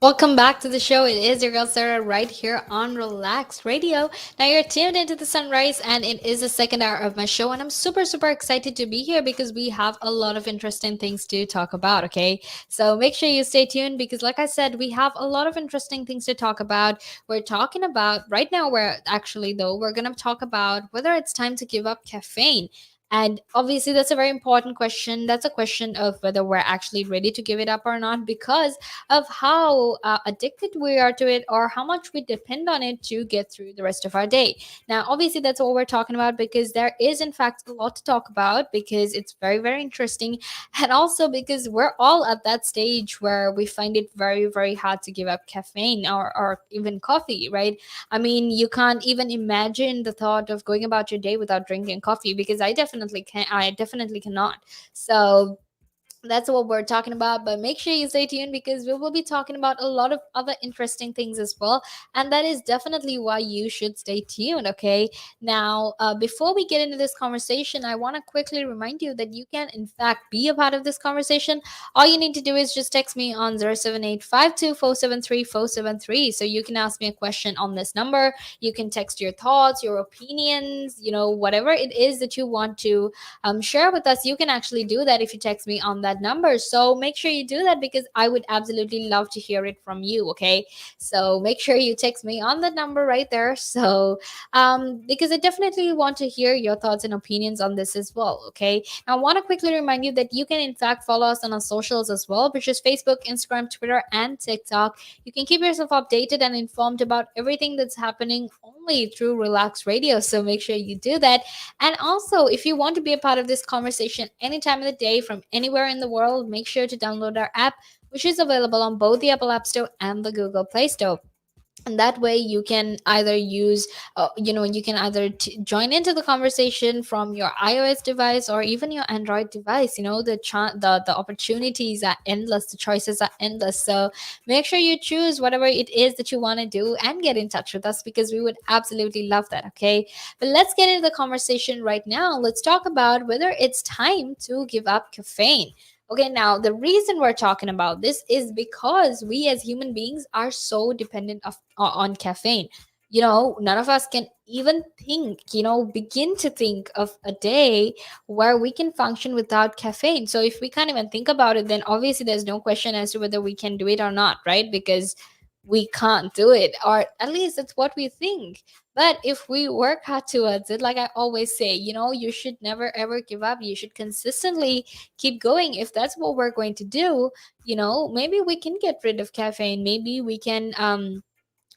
Welcome back to the show. It is your girl Sarah right here on Relax Radio. Now you're tuned into the sunrise, and it is the second hour of my show. And I'm super excited to be here because we have a lot of interesting things to talk about. Okay, so make sure you stay tuned because, like I said, we have a lot of interesting things to talk about. We're talking about right now. We're gonna talk about whether it's time to give up caffeine. And obviously, that's a very important question. That's a question of whether we're actually ready to give it up or not because of how addicted we are to it or how much we depend on it to get through the rest of our day. Now, obviously, that's what we're talking about because there is, in fact, a lot to talk about because it's very interesting. And also because we're all at that stage where we find it very hard to give up caffeine or even coffee, right? I mean, you can't even imagine the thought of going about your day without drinking coffee because I definitely cannot. So, that's what we're talking about, but make sure you stay tuned because we will be talking about a lot of other interesting things as well, and that is definitely why you should stay tuned. Okay, now before we get into this conversation, I want to quickly remind you that you can in fact be a part of this conversation. All you need to do is just text me on 07852473473, so you can ask me a question on this number. You can text your thoughts, your opinions, whatever it is that you want to share with us. You can actually do that if you text me on that number. So make sure you do that because I would absolutely love to hear it from you. Okay. So make sure you text me on that number right there. So, because I definitely want to hear your thoughts and opinions on this as well. Okay. Now, I want to quickly remind you that you can, in fact, follow us on our socials as well, which is Facebook, Instagram, Twitter, and TikTok. You can keep yourself updated and informed about everything that's happening only through Relax Radio. So make sure you do that. And also, if you want to be a part of this conversation any time of the day from anywhere in the world, make sure to download our app, which is available on both the Apple App Store and the Google Play Store. And that way you can either join into the conversation from your iOS device or even your Android device. The opportunities are endless, the choices are endless. So make sure you choose whatever it is that you want to do and get in touch with us because we would absolutely love that. Okay, but let's get into the conversation right now. Let's talk about whether it's time to give up caffeine. Okay, now the reason we're talking about this is because we as human beings are so dependent on caffeine. None of us can even begin to think of a day where we can function without caffeine. So if we can't even think about it, then obviously there's no question as to whether we can do it or not, right? Because we can't do it, or at least that's what we think. But if we work hard towards it, like I always say, you should never ever give up. You should consistently keep going. If that's what we're going to do, maybe we can get rid of caffeine. Maybe we can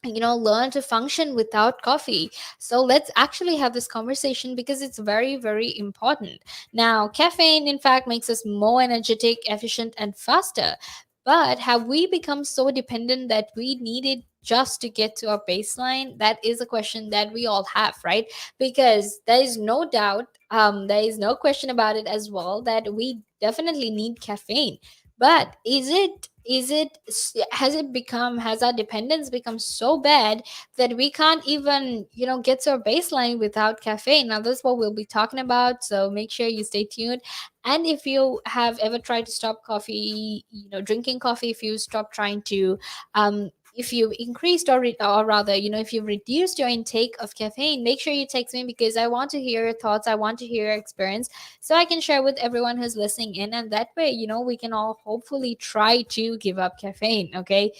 learn to function without coffee. So let's actually have this conversation because it's very important. Now, caffeine in fact makes us more energetic, efficient, and faster. But have we become so dependent that we need it just to get to our baseline? That is a question that we all have, right? Because there is no doubt, there is no question about it as well that we definitely need caffeine. But has our dependence become so bad that we can't even get to our baseline without caffeine? Now that's what we'll be talking about, so make sure you stay tuned. And if you have ever tried to stop coffee, drinking coffee, if you stop trying to if you've increased or rather, if you've reduced your intake of caffeine, make sure you text me because I want to hear your thoughts. I want to hear your experience so I can share with everyone who's listening in. And that way, we can all hopefully try to give up caffeine. Okay.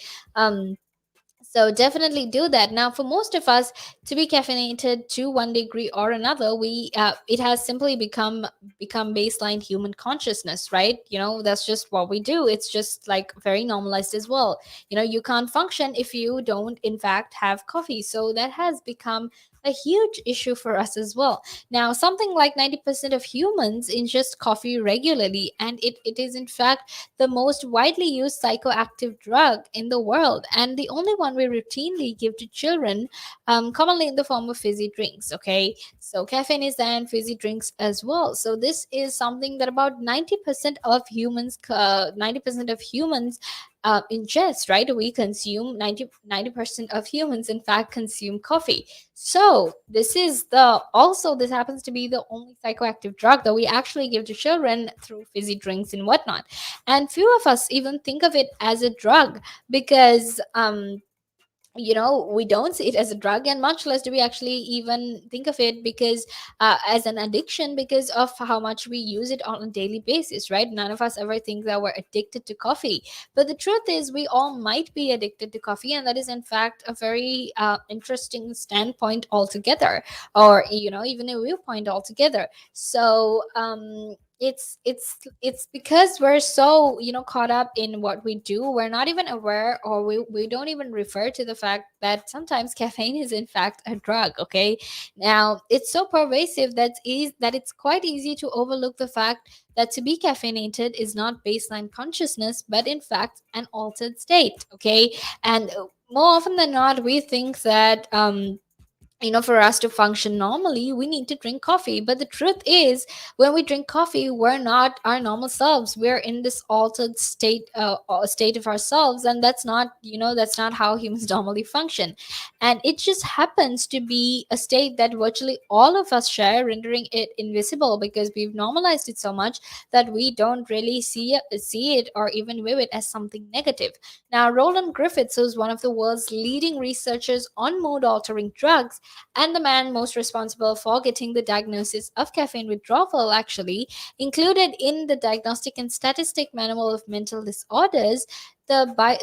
So definitely do that. Now, for most of us, to be caffeinated to one degree or another, we it has simply become baseline human consciousness, right? That's just what we do. It's just like very normalized as well. You can't function if you don't, in fact, have coffee. So that has become a huge issue for us as well. Now, something like 90% of humans ingest coffee regularly, and it is in fact the most widely used psychoactive drug in the world, and the only one we routinely give to children, commonly in the form of fizzy drinks. Okay, so caffeine is there in fizzy drinks as well. So this is something that about 90% of humans ingest, right? We consume 90% of humans, in fact, consume coffee. So this happens to be the only psychoactive drug that we actually give to children through fizzy drinks and whatnot. And few of us even think of it as a drug because we don't see it as a drug, and much less do we actually even think of it because as an addiction, because of how much we use it on a daily basis, right? None of us ever think that we're addicted to coffee, but the truth is we all might be addicted to coffee, and that is in fact a very interesting standpoint altogether, or even a viewpoint altogether. So it's because we're so caught up in what we do, we're not even aware, or we don't even refer to the fact that sometimes caffeine is in fact a drug. Okay, now it's so pervasive that it's quite easy to overlook the fact that to be caffeinated is not baseline consciousness, but in fact an altered state. Okay, and more often than not we think that for us to function normally we need to drink coffee, but the truth is when we drink coffee we're not our normal selves, we're in this altered state of ourselves, and that's not how humans normally function. And it just happens to be a state that virtually all of us share, rendering it invisible because we've normalized it so much that we don't really see it or even view it as something negative. Now, Roland Griffiths, who's one of the world's leading researchers on mood altering drugs and the man most responsible for getting the diagnosis of caffeine withdrawal, actually included in the Diagnostic and Statistic Manual of Mental Disorders,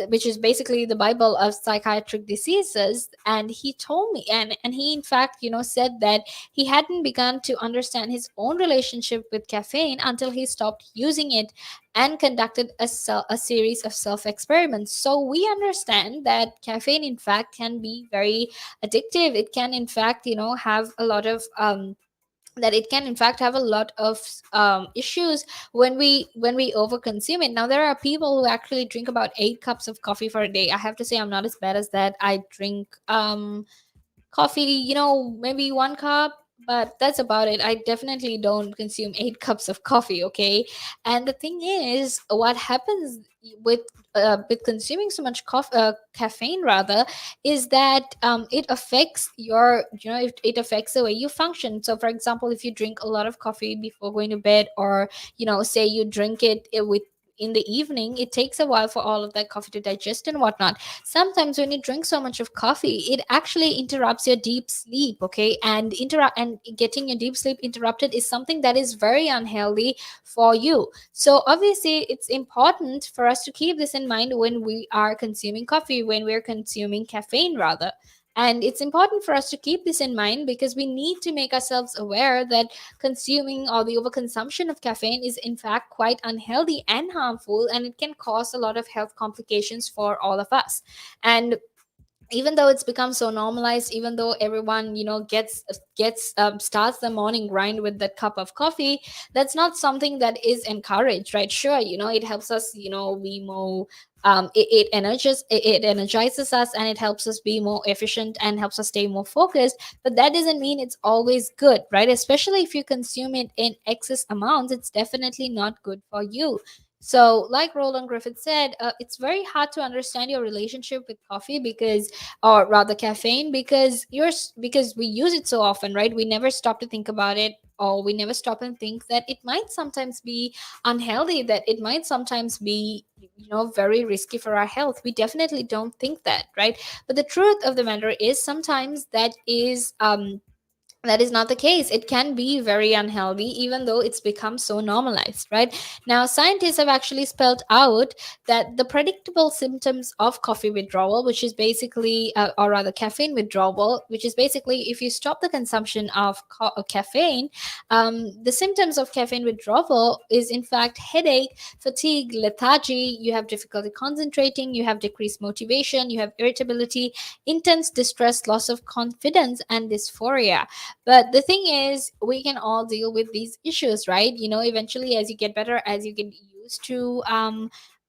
which is basically the Bible of psychiatric diseases. And he told me, and he in fact said that he hadn't begun to understand his own relationship with caffeine until he stopped using it and conducted a series of self experiments. So we understand that caffeine in fact can be very addictive. It can in fact have a lot of that it can in fact have a lot of issues when we overconsume it. Now there are people who actually drink about 8 cups of coffee for a day. I have to say I'm not as bad as that. I drink coffee, maybe 1 cup, but that's about it. I definitely don't consume 8 cups of coffee. Okay, and the thing is, what happens with consuming so much caffeine rather, is that it affects it affects the way you function. So for example, if you drink a lot of coffee before going to bed, or say you drink it with in the evening, it takes a while for all of that coffee to digest and whatnot. Sometimes when you drink so much of coffee, it actually interrupts your deep sleep. Okay, and getting your deep sleep interrupted is something that is very unhealthy for you. So obviously it's important for us to keep this in mind when we are consuming coffee, when we're consuming caffeine rather. And it's important for us to keep this in mind because we need to make ourselves aware that consuming or the overconsumption of caffeine is in fact quite unhealthy and harmful, and it can cause a lot of health complications for all of us. And even though it's become so normalized, even though everyone gets starts the morning grind with that cup of coffee, that's not something that is encouraged, right? Sure, it helps us be more it energizes us, and it helps us be more efficient and helps us stay more focused, but that doesn't mean it's always good, right? Especially if you consume it in excess amounts, it's definitely not good for you. So, like Roland Griffith said, it's very hard to understand your relationship with coffee because, or rather, caffeine, because because we use it so often, right? We never stop to think about it, or we never stop and think that it might sometimes be unhealthy, that it might sometimes be very risky for our health. We definitely don't think that, right? But the truth of the matter is sometimes that is not the case. It can be very unhealthy, even though it's become so normalized, right? Now, scientists have actually spelled out that the predictable symptoms of coffee withdrawal, which is basically, or rather, caffeine withdrawal, which is basically if you stop the consumption of caffeine, the symptoms of caffeine withdrawal is in fact headache, fatigue, lethargy. You have difficulty concentrating, you have decreased motivation, you have irritability, intense distress, loss of confidence, and dysphoria. But the thing is, we can all deal with these issues, right? Eventually, as you get better, as you get used to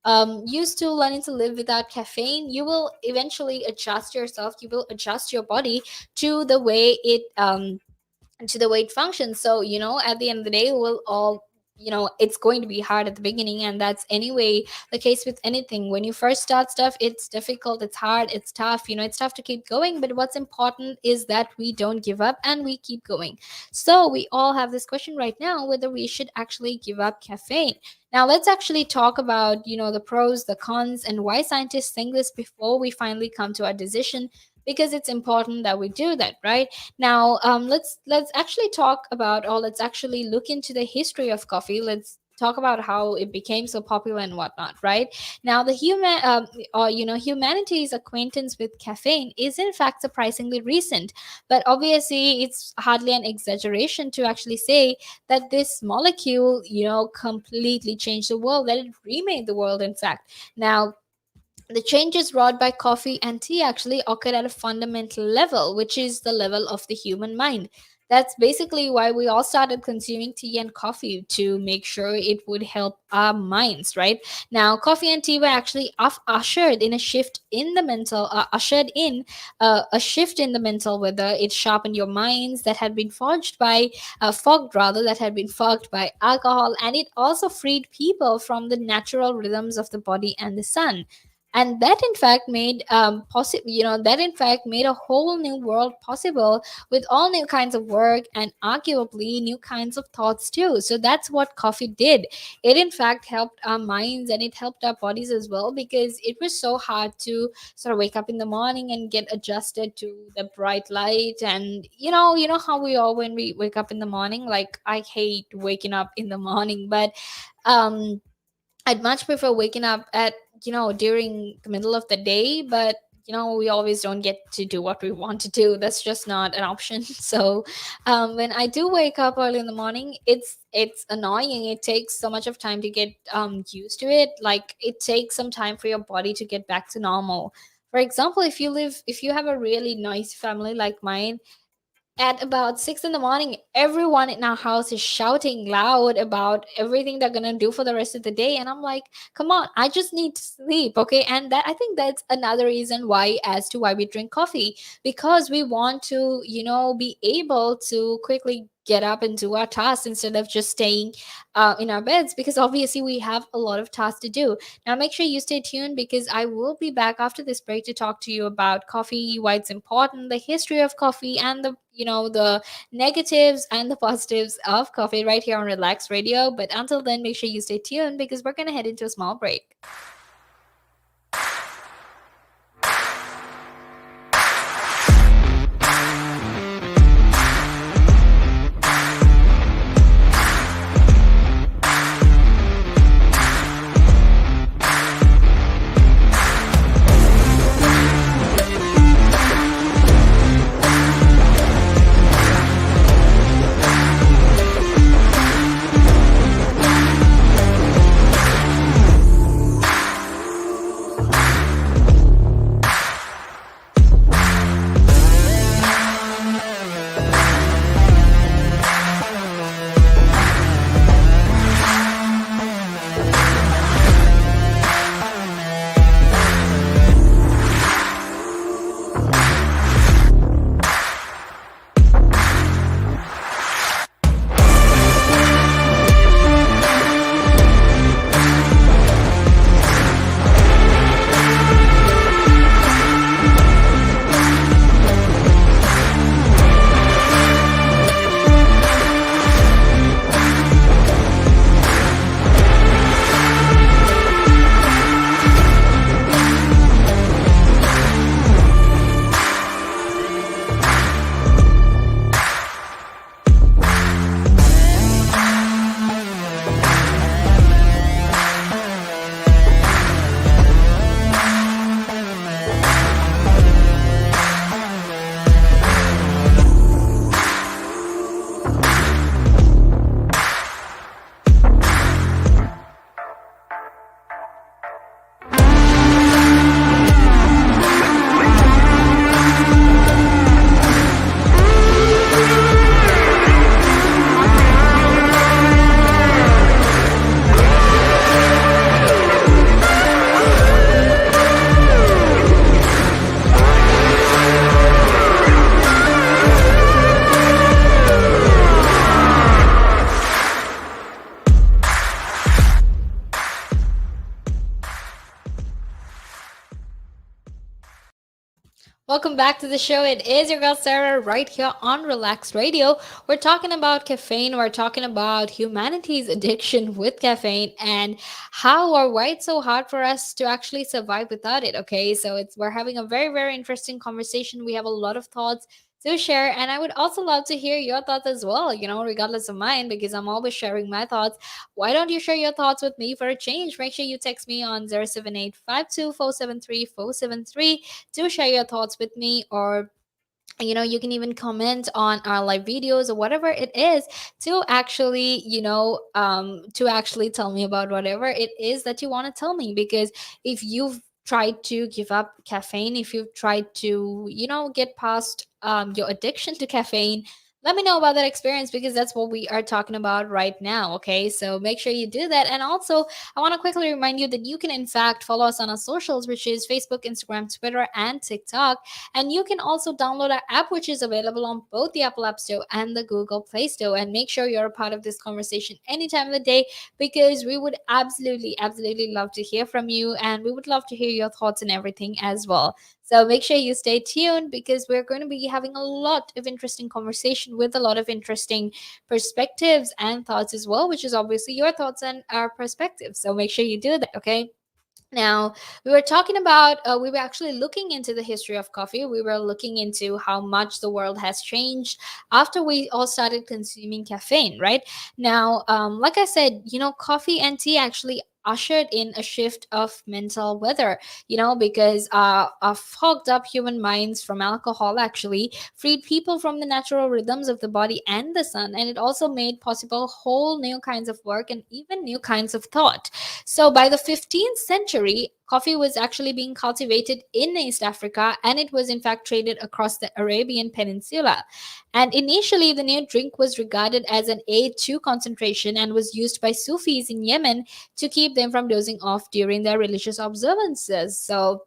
learning to live without caffeine, you will eventually adjust yourself. You will adjust your body to the way it functions. So at the end of the day, we'll all it's going to be hard at the beginning, and that's anyway the case with anything. When you first start stuff, it's difficult, it's hard, it's tough, it's tough to keep going, but what's important is that we don't give up and we keep going. So we all have this question right now, whether we should actually give up caffeine. Now let's actually talk about the pros, the cons, and why scientists think this before we finally come to our decision, because it's important that we do that, right? Now, let's actually talk about, or let's actually look into the history of coffee. Let's talk about how it became so popular and whatnot, right? Now, the humanity's acquaintance with caffeine is in fact surprisingly recent, but obviously it's hardly an exaggeration to actually say that this molecule, completely changed the world, that it remade the world, in fact. Now, the changes wrought by coffee and tea actually occurred at a fundamental level, which is the level of the human mind. That's basically why we all started consuming tea and coffee, to make sure it would help our minds, right? Now, coffee and tea were actually ushered in a shift in the mental, ushered in a shift in the mental, whether it sharpened your minds that had been fogged rather, that had been fogged by alcohol, and it also freed people from the natural rhythms of the body and the sun. And that in fact made possible, that in fact made a whole new world possible, with all new kinds of work and arguably new kinds of thoughts too. So that's what coffee did. It in fact helped our minds and it helped our bodies as well, because it was so hard to sort of wake up in the morning and get adjusted to the bright light. And you know how we all, when we wake up in the morning, like I hate waking up in the morning, but um I'd much prefer waking up at, during the middle of the day, but we always don't get to do what we want to do. That's just not an option. So when I do wake up early in the morning, it's annoying. It takes so much of time to get used to it. Like, it takes some time for your body to get back to normal. For example, if you have a really nice family like mine, at about 6 in the morning, everyone in our house is shouting loud about everything they're gonna do for the rest of the day. And I'm like, come on, I just need to sleep, okay? And that, I think that's another reason why, as to why we drink coffee, because we want to, be able to quickly get up and do our tasks instead of just staying in our beds, because obviously we have a lot of tasks to do. Now, make sure you stay tuned, because I will be back after this break to talk to you about coffee, why it's important, the history of coffee, and the negatives and the positives of coffee, right here on Relax Radio. But until then, make sure you stay tuned, because we're going to head into a small break. Welcome back to the show. It is your girl Sarah right here on Relax Radio. We're talking about caffeine. We're talking about humanity's addiction with caffeine and how or why it's so hard for us to actually survive without it. Okay, so we're having a very very interesting conversation. We have a lot of thoughts to share, and I would also love to hear your thoughts as well. Regardless of mine, because I'm always sharing my thoughts. Why don't you share your thoughts with me for a change? Make sure you text me on 078 to share your thoughts with me, or you can even comment on our live videos or whatever it is, to actually tell me about whatever it is that you want to tell me. Because if you've tried to give up caffeine, if you've tried to get past your addiction to caffeine, let me know about that experience, because that's what we are talking about right now. Okay, so make sure you do that. And also, I want to quickly remind you that you can in fact follow us on our socials, which is Facebook, Instagram, Twitter, and TikTok. And you can also download our app, which is available on both the Apple App Store and the Google Play Store. And make sure you're a part of this conversation any time of the day, because we would absolutely, absolutely love to hear from you. And we would love to hear your thoughts and everything as well. So make sure you stay tuned, because we're going to be having a lot of interesting conversation with a lot of interesting perspectives and thoughts as well, which is obviously your thoughts and our perspectives. So make sure you do that, okay? Now, we were talking about, we were actually looking into the history of coffee. We were looking into how much the world has changed after we all started consuming caffeine, right? Now, like I said, coffee and tea actually ushered in a shift of mental weather, because fogged up human minds from alcohol actually freed people from the natural rhythms of the body and the sun. And it also made possible whole new kinds of work and even new kinds of thought. So by the 15th century, coffee was actually being cultivated in East Africa, and it was in fact traded across the Arabian Peninsula. And initially, the new drink was regarded as an aid to concentration and was used by Sufis in Yemen to keep them from dozing off during their religious observances. So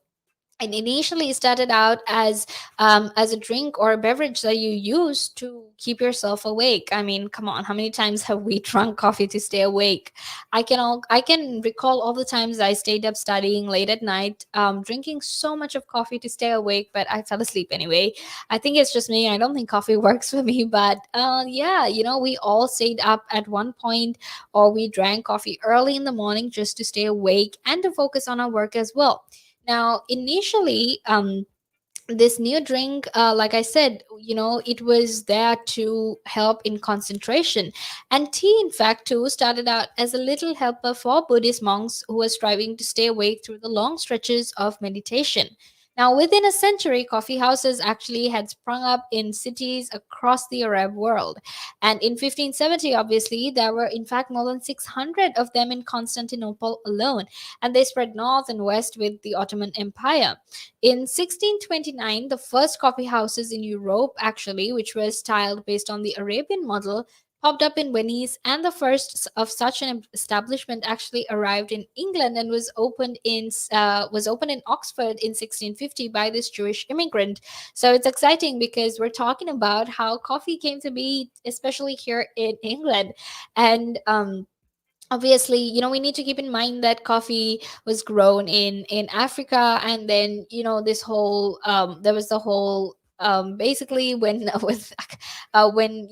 and initially started out as a drink or a beverage that you use to keep yourself awake. I mean, come on, how many times have we drunk coffee to stay awake? I can recall all the times I stayed up studying late at night, drinking so much of coffee to stay awake, but I fell asleep anyway. I think it's just me. I don't think coffee works for me, but yeah, we all stayed up at one point, or we drank coffee early in the morning just to stay awake and to focus on our work as well. Now, initially, this new drink, like I said, it was there to help in concentration. And tea, in fact, too, started out as a little helper for Buddhist monks who were striving to stay awake through the long stretches of meditation. Now, within a century, coffee houses actually had sprung up in cities across the Arab world. And in 1570, obviously, there were in fact more than 600 of them in Constantinople alone. And they spread north and west with the Ottoman Empire. In 1629, the first coffee houses in Europe, actually, which were styled based on the Arabian model, popped up in Venice, and the first of such an establishment actually arrived in England and was opened in Oxford in 1650 by this Jewish immigrant. So it's exciting because we're talking about how coffee came to be, especially here in England, and obviously, we need to keep in mind that coffee was grown in Africa. And then this whole there was the whole basically when with when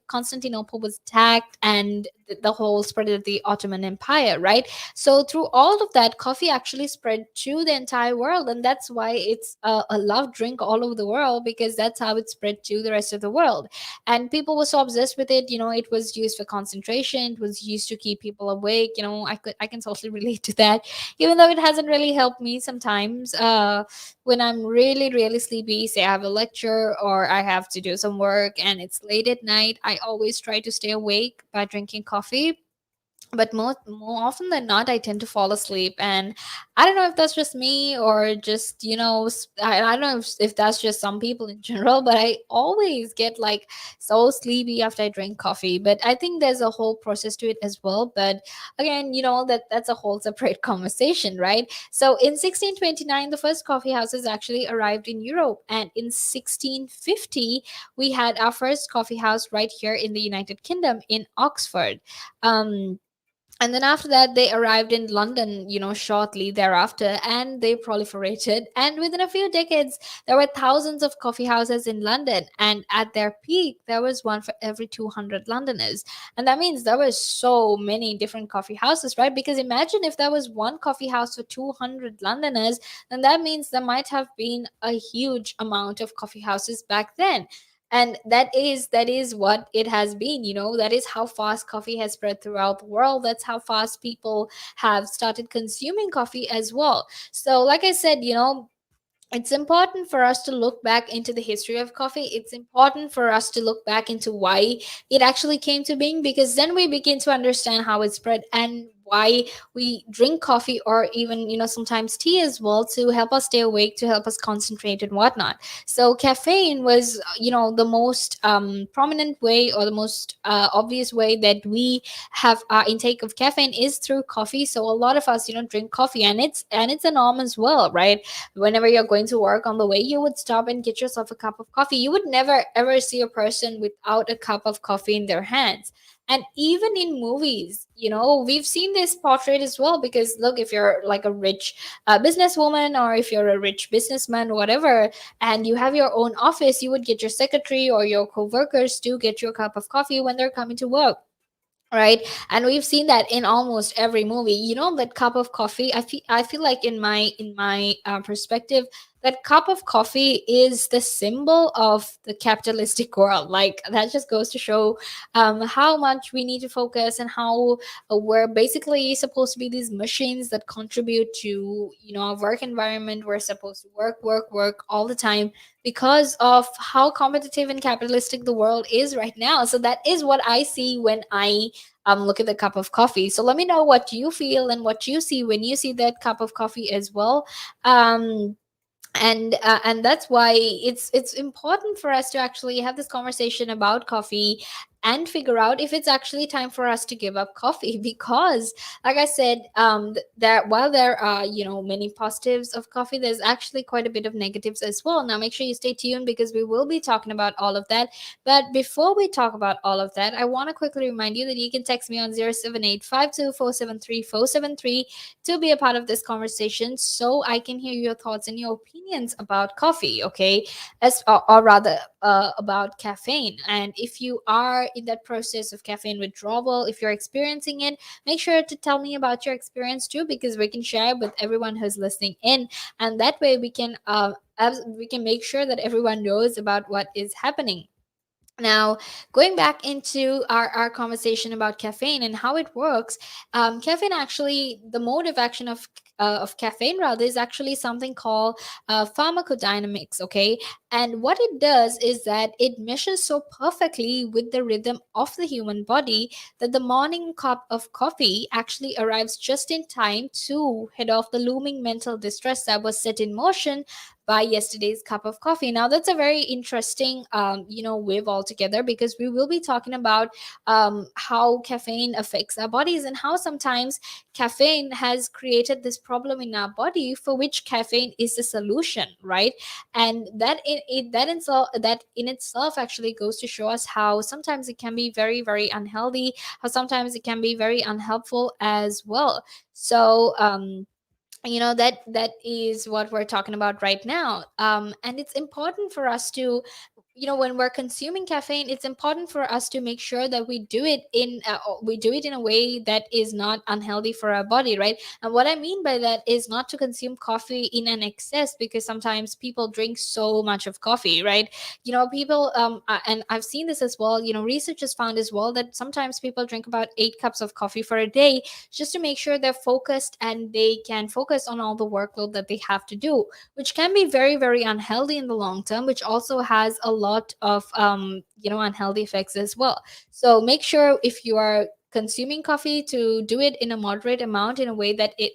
Constantinople was attacked, and the whole spread of the Ottoman Empire, right? So through all of that, coffee actually spread to the entire world, and that's why it's a loved drink all over the world, because that's how it spread to the rest of the world. And people were so obsessed with it. It was used for concentration, it was used to keep people awake. I can totally relate to that, even though it hasn't really helped me sometimes. When I'm really really sleepy, say I have a lecture or I have to do some work and it's late at night, I always try to stay awake by drinking coffee. But more often than not, I tend to fall asleep. And I don't know if that's just me, or just I don't know if that's just some people in general, but I always get like so sleepy after I drink coffee. But I think there's a whole process to it as well. But again, that's a whole separate conversation, right? So in 1629, the first coffee houses actually arrived in Europe, and in 1650 we had our first coffee house right here in the United Kingdom in Oxford. um And then after that they arrived in London, shortly thereafter, and they proliferated, and within a few decades there were thousands of coffee houses in London, and at their peak there was one for every 200 Londoners. And that means there were so many different coffee houses, right? Because imagine if there was one coffee house for 200 Londoners, then that means there might have been a huge amount of coffee houses back then. And that is what it has been. That is how fast coffee has spread throughout the world. That's how fast people have started consuming coffee as well. So like I said, it's important for us to look back into the history of coffee. It's important for us to look back into why it actually came to being, because then we begin to understand how it spread and why we drink coffee, or even sometimes tea as well, to help us stay awake, to help us concentrate and whatnot. So caffeine was the most prominent way, or the most obvious way that we have our intake of caffeine is through coffee. So a lot of us drink coffee, and it's a norm as well, right? Whenever you're going to work, on the way you would stop and get yourself a cup of coffee. You would never ever see a person without a cup of coffee in their hands. And even in movies, we've seen this portrait as well, because look, if you're like a rich businesswoman, or if you're a rich businessman, whatever, and you have your own office, you would get your secretary or your co-workers to get you a cup of coffee when they're coming to work, right? And we've seen that in almost every movie. That cup of coffee, I feel like, in my perspective, that cup of coffee is the symbol of the capitalistic world. Like, that just goes to show how much we need to focus, and how we're basically supposed to be these machines that contribute to our work environment. We're supposed to work, work, work all the time, because of how competitive and capitalistic the world is right now. So that is what I see when I look at the cup of coffee. So let me know what you feel and what you see when you see that cup of coffee as well. Um, and that's why it's important for us to actually have this conversation about coffee, and figure out if it's actually time for us to give up coffee. Because like I said, that while there are many positives of coffee, there's actually quite a bit of negatives as well. Now make sure you stay tuned, because we will be talking about all of that. But before we talk about all of that, I want to quickly remind you that you can text me on 07852473473 to be a part of this conversation, so I can hear your thoughts and your opinions about coffee, okay? Or rather, about caffeine. And if you are in that process of caffeine withdrawal, if you're experiencing it, make sure to tell me about your experience too, because we can share it with everyone who's listening in. And that way we can make sure that everyone knows about what is happening. Now, going back into our conversation about caffeine and how it works, caffeine actually, the mode of action of caffeine rather, is actually something called pharmacodynamics, okay? And what it does is that it meshes so perfectly with the rhythm of the human body that the morning cup of coffee actually arrives just in time to head off the looming mental distress that was set in motion by yesterday's cup of coffee. Now, that's a very interesting, wave altogether, because we will be talking about how caffeine affects our bodies, and how sometimes caffeine has created this problem in our body, for which caffeine is the solution, right? And that in itself actually goes to show us how sometimes it can be very, very unhealthy, how sometimes it can be very unhelpful as well. So, that is what we're talking about right now. And it's important for us to, when we're consuming caffeine, it's important for us to make sure that we do it in a way that is not unhealthy for our body, right? And what I mean by that is not to consume coffee in an excess, because sometimes people drink so much of coffee, right? People, and I've seen this as well. Research has found as well that sometimes people drink about 8 cups of coffee for a day, just to make sure they're focused and they can focus on all the workload that they have to do, which can be very, very unhealthy in the long term, which also has a lot of unhealthy effects as well. So make sure, if you are consuming coffee, to do it in a moderate amount, in a way that it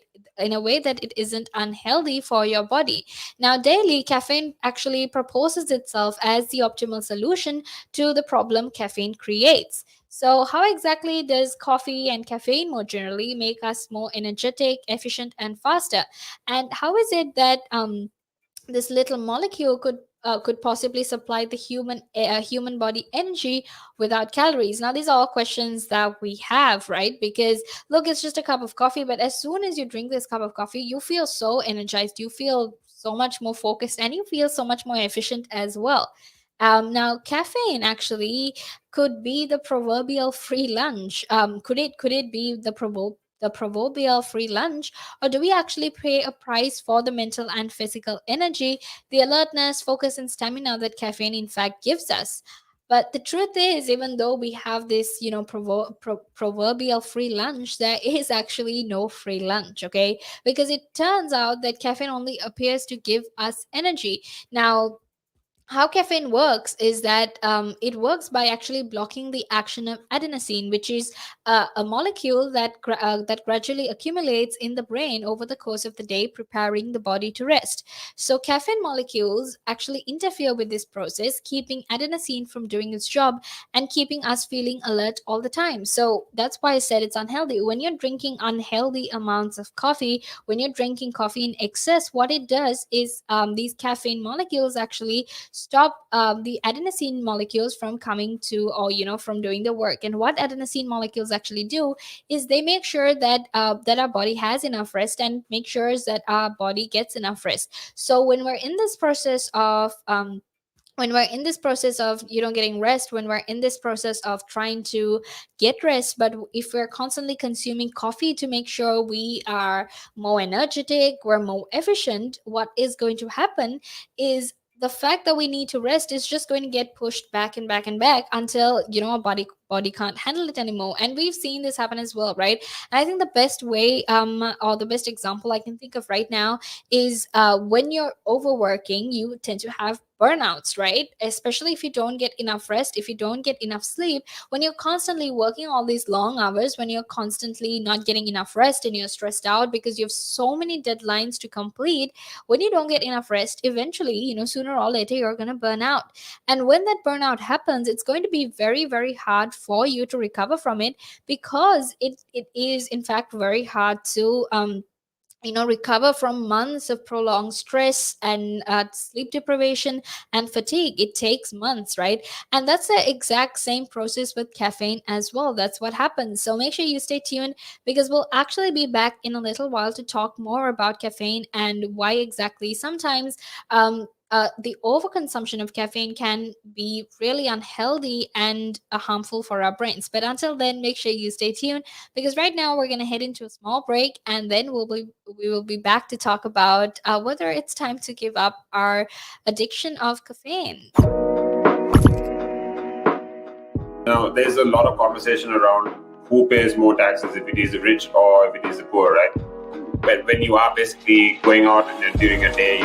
isn't unhealthy for your body. Now, daily caffeine actually proposes itself as the optimal solution to the problem caffeine creates. So, how exactly does coffee and caffeine more generally make us more energetic, efficient, and faster? And how is it that this little molecule could could possibly supply the human body energy without calories? Now these are all questions that we have, right? Because look, it's just a cup of coffee, but as soon as you drink this cup of coffee, you feel so energized, you feel so much more focused, and you feel so much more efficient as well. Now caffeine actually could be the proverbial free lunch. Could it be the proverbial free lunch, or do we actually pay a price for the mental and physical energy, the alertness, focus, and stamina that caffeine in fact gives us? But the truth is, even though we have this, proverbial free lunch, there is actually no free lunch, okay? Because it turns out that caffeine only appears to give us energy. Now, how caffeine works is that it works by actually blocking the action of adenosine, which is a molecule that gradually accumulates in the brain over the course of the day, preparing the body to rest. So caffeine molecules actually interfere with this process, keeping adenosine from doing its job and keeping us feeling alert all the time. So that's why I said it's unhealthy. When you're drinking unhealthy amounts of coffee, when you're drinking coffee in excess, what it does is these caffeine molecules actually stop the adenosine molecules from coming to, or from doing the work. And what adenosine molecules actually do is they make sure that that our body has enough rest, and make sure that our body gets enough rest. So when we're in this process of getting rest, when we're in this process of trying to get rest, but if we're constantly consuming coffee to make sure we are more energetic, we're more efficient, what is going to happen is the fact that we need to rest is just going to get pushed back and back and back until our body can't handle it anymore. And we've seen this happen as well, right? And I think the best way or the best example I can think of right now is when you're overworking, you tend to have burnouts, right? Especially if you don't get enough rest, if you don't get enough sleep, when you're constantly working all these long hours, when you're constantly not getting enough rest and you're stressed out because you have so many deadlines to complete, when you don't get enough rest, eventually, sooner or later, you're going to burn out. And when that burnout happens, it's going to be very, very hard for you to recover from it, because it is in fact very hard to recover from months of prolonged stress and sleep deprivation and fatigue. It takes months, right? And that's the exact same process with caffeine as well. That's what happens. So make sure you stay tuned, because we'll actually be back in a little while to talk more about caffeine and why exactly sometimes the overconsumption of caffeine can be really unhealthy and harmful for our brains. But until then, make sure you stay tuned, because right now we're going to head into a small break, and then we will be back to talk about whether it's time to give up our addiction of caffeine. Now, there's a lot of conversation around who pays more taxes, if it is the rich or if it is the poor, right? But when you are basically going out and during a day,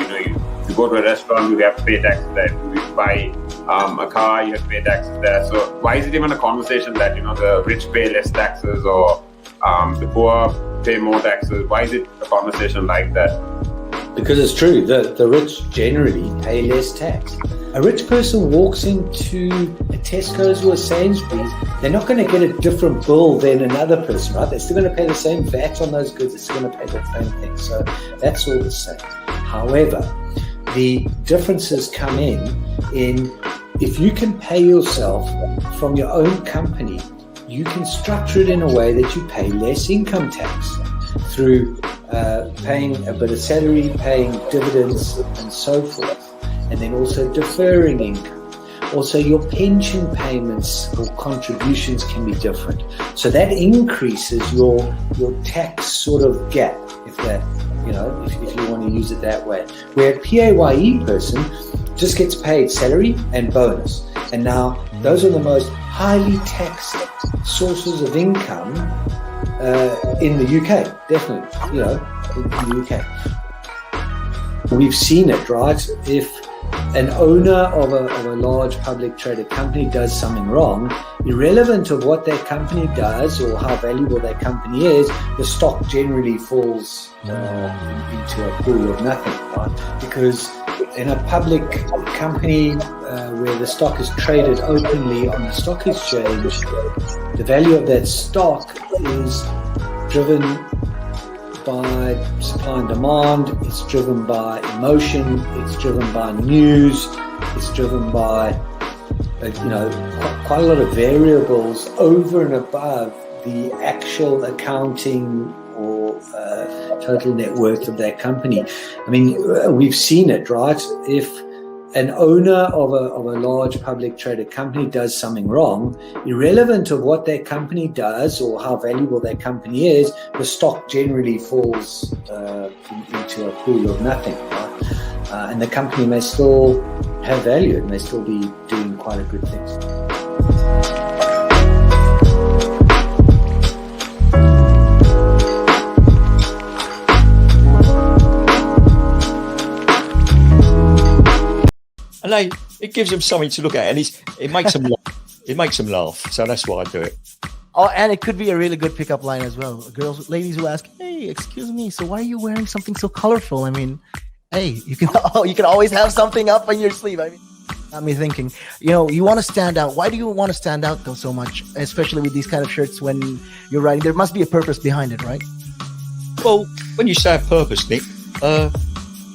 you go to a restaurant, you have to pay taxes there. If you buy a car, you have to pay taxes there. So why is it even a conversation that the rich pay less taxes, or the poor pay more taxes? Why is it a conversation like that? Because it's true, the rich generally pay less tax. A rich person walks into a Tesco's or a Sainsbury's, they're not going to get a different bill than another person, right? They're still going to pay the same VAT on those goods, they're still going to pay the same thing. So that's all the same. However, the differences come in if you can pay yourself from your own company, you can structure it in a way that you pay less income tax through paying a bit of salary, paying dividends and so forth, and then also deferring income. Also, your pension payments or contributions can be different. So that increases your tax sort of gap, if you want to use it that way. Where a PAYE person just gets paid salary and bonus. And now those are the most highly taxed sources of income in the UK, definitely, in the UK. We've seen it, right? If an owner of a large public traded company does something wrong, irrelevant of what that company does or how valuable that company is, the stock generally falls into a pool of nothing, right? Because in a public company where the stock is traded openly on the stock exchange, the value of that stock is driven by supply and demand, it's driven by emotion, it's driven by news, it's driven by quite a lot of variables over and above the actual accounting or total net worth of that company. I mean, we've seen it, right? If an owner of a large public traded company does something wrong, irrelevant of what that company does or how valuable that company is, the stock generally falls into a pool of nothing, right? And the company may still have value, it may still be doing quite a good things. And it gives them something to look at, and it makes them laugh. It makes them laugh. So that's why I do it. Oh, and it could be a really good pickup line as well. Ladies who ask, "Hey, excuse me, so why are you wearing something so colorful?" I mean, hey, you can always have something up on your sleeve. I mean, got me thinking. You want to stand out. Why do you want to stand out though so much, especially with these kind of shirts when you're riding? There must be a purpose behind it, right? Well, when you say a purpose, Nick,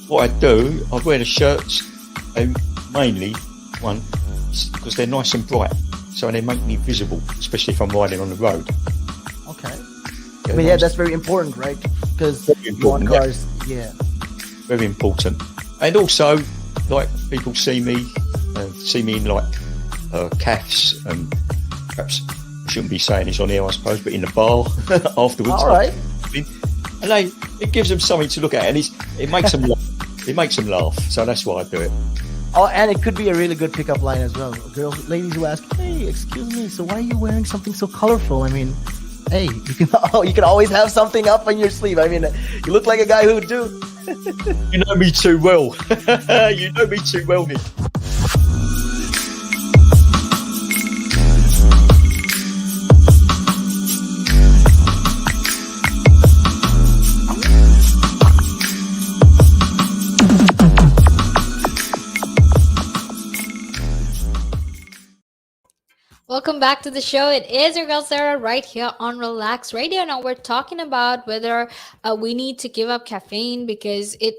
what I do, I wear the shirts mainly because they're nice and bright, so they make me visible, especially if I'm riding on the road. Okay. I mean, that's very important, right? Because you want cars, very important. And also, like, people see me in like calves, and perhaps I shouldn't be saying this on here, I suppose, but in the bar afterwards. All right. And it gives them something to look at, and it makes them laugh. It makes them laugh, so that's why I do it. Oh, and it could be a really good pickup line as well. Ladies who ask, "Hey, excuse me, so why are you wearing something so colorful?" I mean, hey, you can always have something up on your sleeve. I mean, you look like a guy who would do. You know me too well. You know me too well, Nick. Welcome back to the show. It is your girl Sarah right here on Relax Radio. Now we're talking about whether we need to give up caffeine because it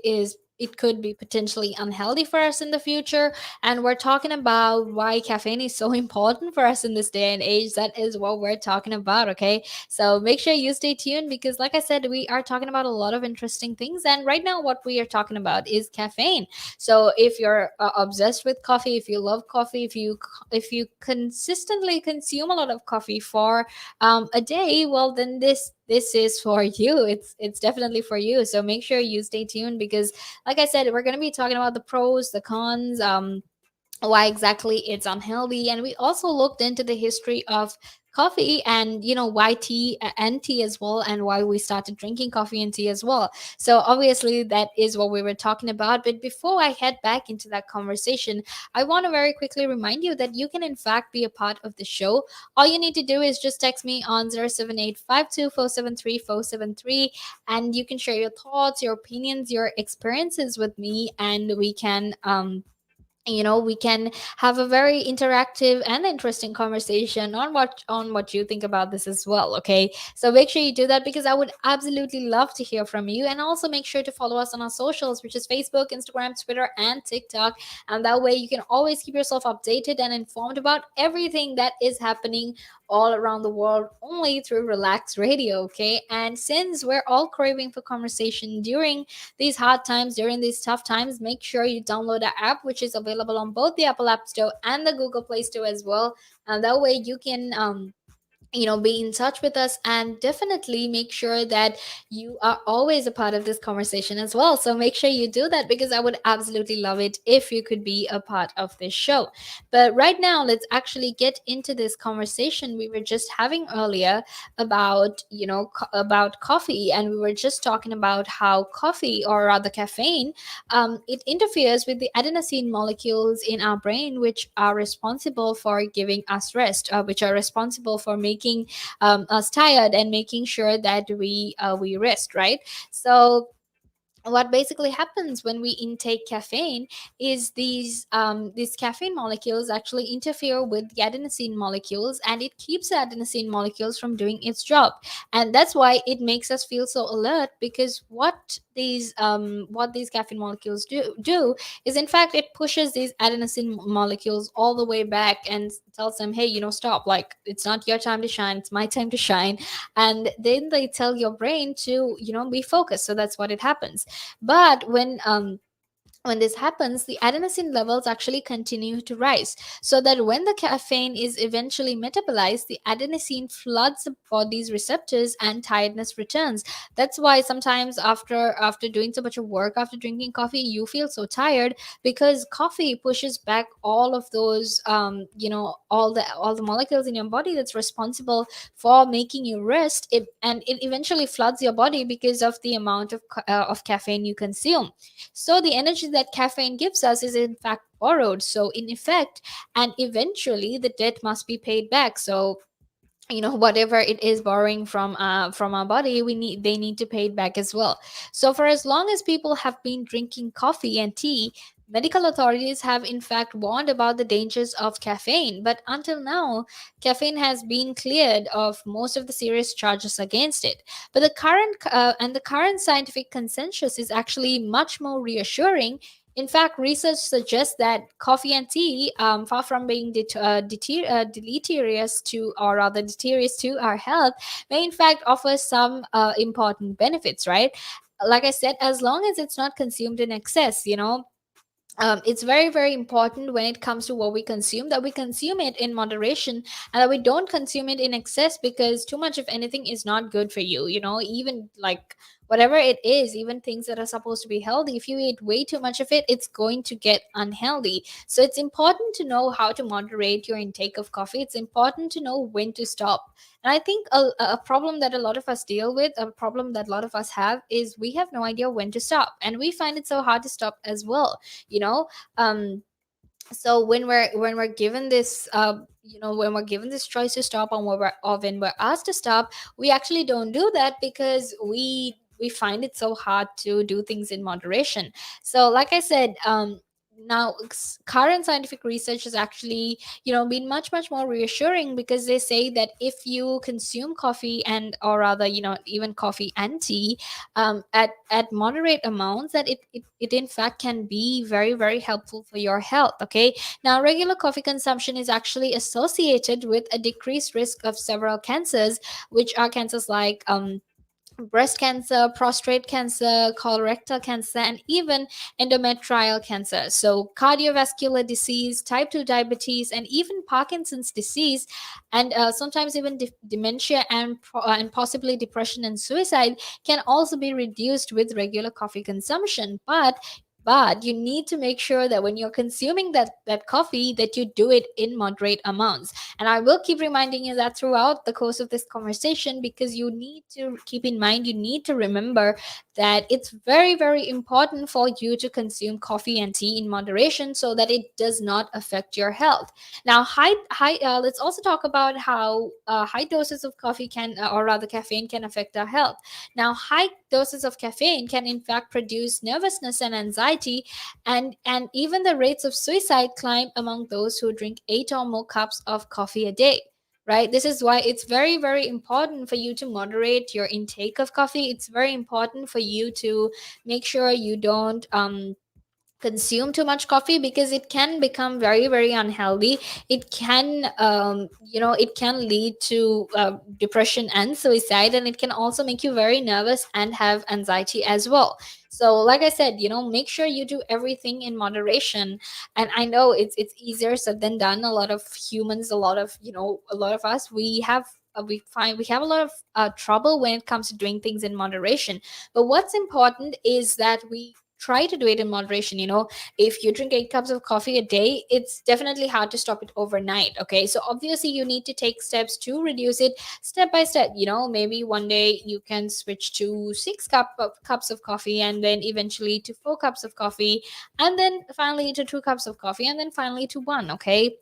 could be potentially unhealthy for us in the future. And we're talking about why caffeine is so important for us in this day and age. That is what we're talking about, okay? So make sure you stay tuned because, like I said, we are talking about a lot of interesting things. And right now, what we are talking about is caffeine. So if you're obsessed with coffee, if you love coffee, if you consistently consume a lot of coffee for a day, well, then this is for you. It's definitely for you. So make sure you stay tuned because, like I said, we're going to be talking about the pros, the cons, why exactly it's unhealthy, and we also looked into the history of coffee and why tea and tea as well, and why we started drinking coffee and tea as well. So obviously that is what we were talking about, but before I head back into that conversation, I want to very quickly remind you that you can in fact be a part of the show. All you need to do is just text me on 07852473473, and you can share your thoughts, your opinions, your experiences with me, and we can have a very interactive and interesting conversation on what you think about this as well. Okay, so make sure you do that because I would absolutely love to hear from you. And also make sure to follow us on our socials, which is Facebook, Instagram, Twitter, and TikTok, and that way you can always keep yourself updated and informed about everything that is happening all around the world only through Relax Radio. Okay, and since we're all craving for conversation during these hard times, during these tough times, make sure you download the app, which is available on both the Apple App Store and the Google Play Store as well. And that way you can be in touch with us, and definitely make sure that you are always a part of this conversation as well. So make sure you do that because I would absolutely love it if you could be a part of this show. But right now, let's actually get into this conversation we were just having earlier about about coffee, and we were just talking about how coffee, or rather caffeine, it interferes with the adenosine molecules in our brain, which are responsible for giving us rest, which are responsible for making us tired and making sure that we rest, right? So what basically happens when we intake caffeine is these caffeine molecules actually interfere with the adenosine molecules, and it keeps the adenosine molecules from doing its job. And that's why it makes us feel so alert, because what these caffeine molecules do is, in fact, it pushes these adenosine molecules all the way back and tells them, hey, stop, like, it's not your time to shine, it's my time to shine. And then they tell your brain to be focused. So that's what it happens. But when this happens, the adenosine levels actually continue to rise, so that when the caffeine is eventually metabolized, the adenosine floods the body's receptors and tiredness returns. That's why sometimes after doing so much of work, after drinking coffee, you feel so tired, because coffee pushes back all of those all the molecules in your body that's responsible for making you rest it, and it eventually floods your body because of the amount of caffeine you consume. So the energy that caffeine gives us is in fact borrowed. So in effect, and eventually the debt must be paid back. So whatever it is borrowing from our body, they need to pay it back as well. So for as long as people have been drinking coffee and tea, medical authorities have in fact warned about the dangers of caffeine, but until now caffeine has been cleared of most of the serious charges against it. But the current scientific consensus is actually much more reassuring. In fact, research suggests that coffee and tea, far from being deleterious to, or rather deleterious to our health, may in fact offer some important benefits, right? Like I said, as long as it's not consumed in excess, it's very very important when it comes to what we consume, that we consume it in moderation, and that we don't consume it in excess, because too much of anything is not good for you. Even like whatever it is, even things that are supposed to be healthy, if you eat way too much of it, it's going to get unhealthy. So it's important to know how to moderate your intake of coffee. It's important to know when to stop. And I think a problem that a lot of us deal with, a problem that a lot of us have, is we have no idea when to stop, and we find it so hard to stop as well. you know um so when we're given this when we're given this choice to stop, or when we're asked to stop, we actually don't do that, because we find it so hard to do things in moderation. So like I said, now current scientific research has actually been much much more reassuring, because they say that if you consume coffee, and or rather even coffee and tea, at moderate amounts, that it in fact can be very very helpful for your health. Okay, now regular coffee consumption is actually associated with a decreased risk of several cancers, which are cancers like breast cancer, prostate cancer, colorectal cancer, and even endometrial cancer. So, cardiovascular disease, type 2 diabetes, and even Parkinson's disease, and sometimes even dementia, and possibly depression and suicide can also be reduced with regular coffee consumption. But you need to make sure that when you're consuming that coffee, that you do it in moderate amounts. And I will keep reminding you that throughout the course of this conversation, because you need to keep in mind, you need to remember that it's very very important for you to consume coffee and tea in moderation, so that it does not affect your health. Now let's also talk about how high doses of coffee can, or rather caffeine, can affect our health. Now, high doses of caffeine can in fact produce nervousness and anxiety, and even the rates of suicide climb among those who drink 8 or more cups of coffee a day. Right? This is why it's very, very important for you to moderate your intake of coffee. It's very important for you to make sure you don't consume too much coffee, because it can become very very unhealthy. It can it can lead to depression and suicide, and it can also make you very nervous and have anxiety as well. So like I said, make sure you do everything in moderation. And I know it's easier said than done. A lot of humans, a lot of us, we have a lot of trouble when it comes to doing things in moderation. But what's important is that we try to do it in moderation. If you drink 8 cups of coffee a day, it's definitely hard to stop it overnight. Okay, so obviously you need to take steps to reduce it step by step. Maybe one day you can switch to cups of coffee, and then eventually to 4 cups of coffee, and then finally to 2 cups of coffee, and then finally to one. Okay,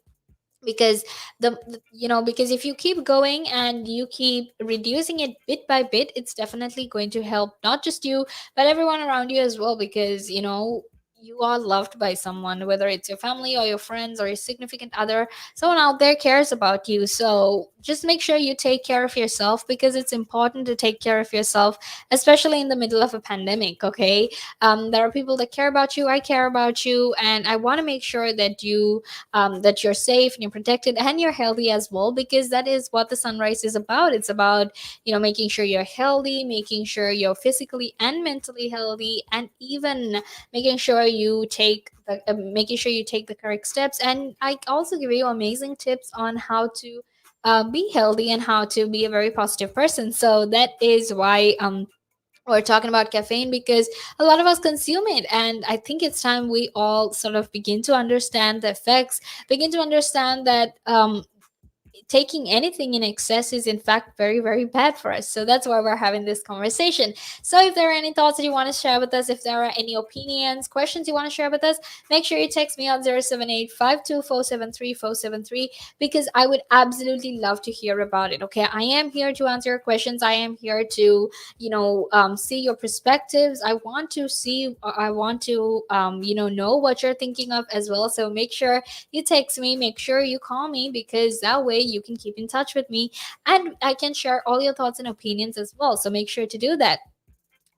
because because if you keep going and you keep reducing it bit by bit, it's definitely going to help not just you but everyone around you as well, because you are loved by someone, whether it's your family or your friends or your significant other. Someone out there cares about you, so just make sure you take care of yourself, because it's important to take care of yourself, especially in the middle of a pandemic. Okay, there are people that care about you, I care about you, and I want to make sure that you're safe and you're protected and you're healthy as well, because that is what the sunrise is about. It's about making sure you're healthy, making sure you're physically and mentally healthy, and even making sure you take the correct steps. And I also give you amazing tips on how to be healthy and how to be a very positive person. So that is why we're talking about caffeine, because a lot of us consume it, and I think it's time we all sort of begin to understand the effects, begin to understand that taking anything in excess is in fact very, very bad for us. So that's why we're having this conversation. So if there are any thoughts that you want to share with us, if there are any opinions, questions you want to share with us, make sure you text me on 078 because I would absolutely love to hear about it. Okay, I am here to answer your questions, I am here to see your perspectives. I want to know what you're thinking of as well. So make sure you text me, make sure you call me, because that way you can keep in touch with me and I can share all your thoughts and opinions as well. So make sure to do that.